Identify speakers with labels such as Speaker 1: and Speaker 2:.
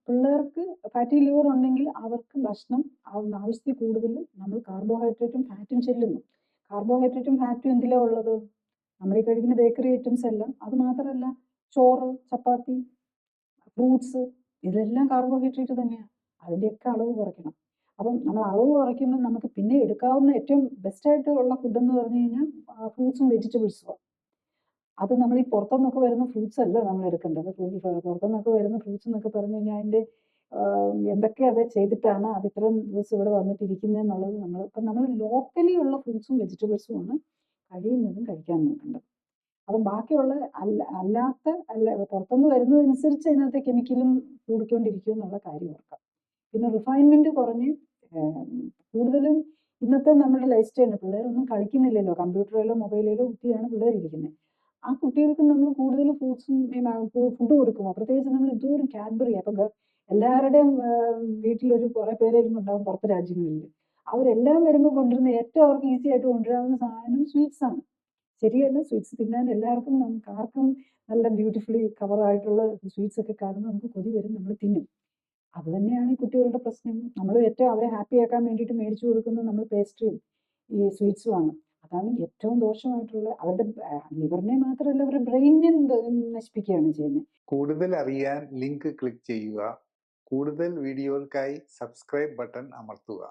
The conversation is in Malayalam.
Speaker 1: പിള്ളേർക്ക് ഫാറ്റി ലിവർ ഉണ്ടെങ്കിൽ അവർക്ക് ഭക്ഷണം ആവശ്യത്തിൽ കൂടുതൽ നമ്മൾ കാർബോഹൈഡ്രേറ്റും ഫാറ്റും ചെല്ലുന്നു. കാർബോഹൈഡ്രേറ്റും ഫാറ്റും എന്തിലാ ഉള്ളത്? നമ്മൾ ഈ കഴിക്കുന്ന ബേക്കറി ഐറ്റംസ് എല്ലാം. അത് മാത്രമല്ല, ചോറ്, ചപ്പാത്തി, ഫ്രൂട്ട്സ്, ഇതെല്ലാം കാർബോഹൈഡ്രേറ്റ് തന്നെയാണ്. അതിൻ്റെയൊക്കെ അളവ് കുറയ്ക്കണം. അപ്പം നമ്മൾ അളവ് കുറയ്ക്കുമ്പോൾ നമുക്ക് പിന്നെ എടുക്കാവുന്ന ഏറ്റവും ബെസ്റ്റായിട്ടുള്ള ഫുഡ് എന്ന് പറഞ്ഞു കഴിഞ്ഞാൽ ഫ്രൂട്ട്സും വെജിറ്റബിൾസും. അത് നമ്മൾ ഈ പുറത്തുനിന്നൊക്കെ വരുന്ന ഫ്രൂട്ട്സ് അല്ല നമ്മൾ എടുക്കേണ്ടത്. പുറത്തുനിന്നൊക്കെ വരുന്ന ഫ്രൂട്ട്സ് എന്നൊക്കെ പറഞ്ഞു കഴിഞ്ഞാൽ അതിൻ്റെ എന്തൊക്കെ അത് ചെയ്തിട്ടാണ് അത് ഇത്രയും ദിവസം ഇവിടെ വന്നിട്ടിരിക്കുന്നത് എന്നുള്ളത് നമ്മൾ ലോക്കലി ഉള്ള ഫ്രൂട്ട്സും വെജിറ്റബിൾസും ആണ് കഴിയുന്നതും കഴിക്കാൻ നോക്കേണ്ടത്. അപ്പം ബാക്കിയുള്ള പുറത്തുനിന്ന് വരുന്നതനുസരിച്ച് അതിനകത്ത് കെമിക്കലും കൂടിക്കൊണ്ടിരിക്കും എന്നുള്ള കാര്യം ഓർക്കാം. പിന്നെ റിഫൈൻമെന്റ് കുറഞ്ഞ് കൂടുതലും ഇന്നത്തെ നമ്മുടെ ലൈഫ് സ്റ്റൈലിന് പിള്ളേരൊന്നും കളിക്കുന്നില്ലല്ലോ, കമ്പ്യൂട്ടറിലോ മൊബൈലിലോ കുത്തിയാണ് പിള്ളേർ ഇരിക്കുന്നത്. ആ കുട്ടികൾക്ക് നമ്മൾ കൂടുതൽ ഫ്രൂട്ട്സും ഫുഡ് കൊടുക്കുമോ? പ്രത്യേകിച്ച് നമ്മൾ എന്തോരം കാഡ്ബറി. അപ്പൊ എല്ലാവരുടെയും വീട്ടിലൊരു കുറെ പേരെങ്കിലും ഉണ്ടാവും പുറത്തെ രാജ്യങ്ങളിൽ. അവരെല്ലാം വരുമ്പോൾ കൊണ്ടുവരുന്ന ഏറ്റവും അവർക്ക് ഈസി ആയിട്ട് കൊണ്ടുവരാവുന്ന സാധനം സ്വീറ്റ്സ് ആണ്. ശരിയല്ല, സ്വീറ്റ്സ് തിന്നാൻ എല്ലാവർക്കും, നമുക്ക് ആർക്കും നല്ല ബ്യൂട്ടിഫുള്ളി കവറായിട്ടുള്ള സ്വീറ്റ്സ് ഒക്കെ കാണുമ്പോൾ നമുക്ക് കൊതി വരും, നമ്മൾ തിന്നും. അത് തന്നെയാണ് ഈ കുട്ടികളുടെ പ്രശ്നം. നമ്മൾ ഏറ്റവും അവരെ ഹാപ്പി ആക്കാൻ വേണ്ടിയിട്ട് മേടിച്ചു കൊടുക്കുന്നത് നമ്മൾ പേസ്ട്രിയും ഈ സ്വീറ്റ്സും ആണ്. അതാണ് ഏറ്റവും ദോഷമായിട്ടുള്ള. അവരുടെ ലിവറിനെ മാത്രമല്ല അവരുടെ ബ്രെയിനിനെ നശിപ്പിക്കുകയാണ് ചെയ്യുന്നത്.
Speaker 2: കൂടുതൽ അറിയാൻ ലിങ്ക് ക്ലിക്ക് ചെയ്യുക. കൂടുതൽ വീഡിയോകൾക്കായി സബ്സ്ക്രൈബ് ബട്ടൺ അമർത്തുക.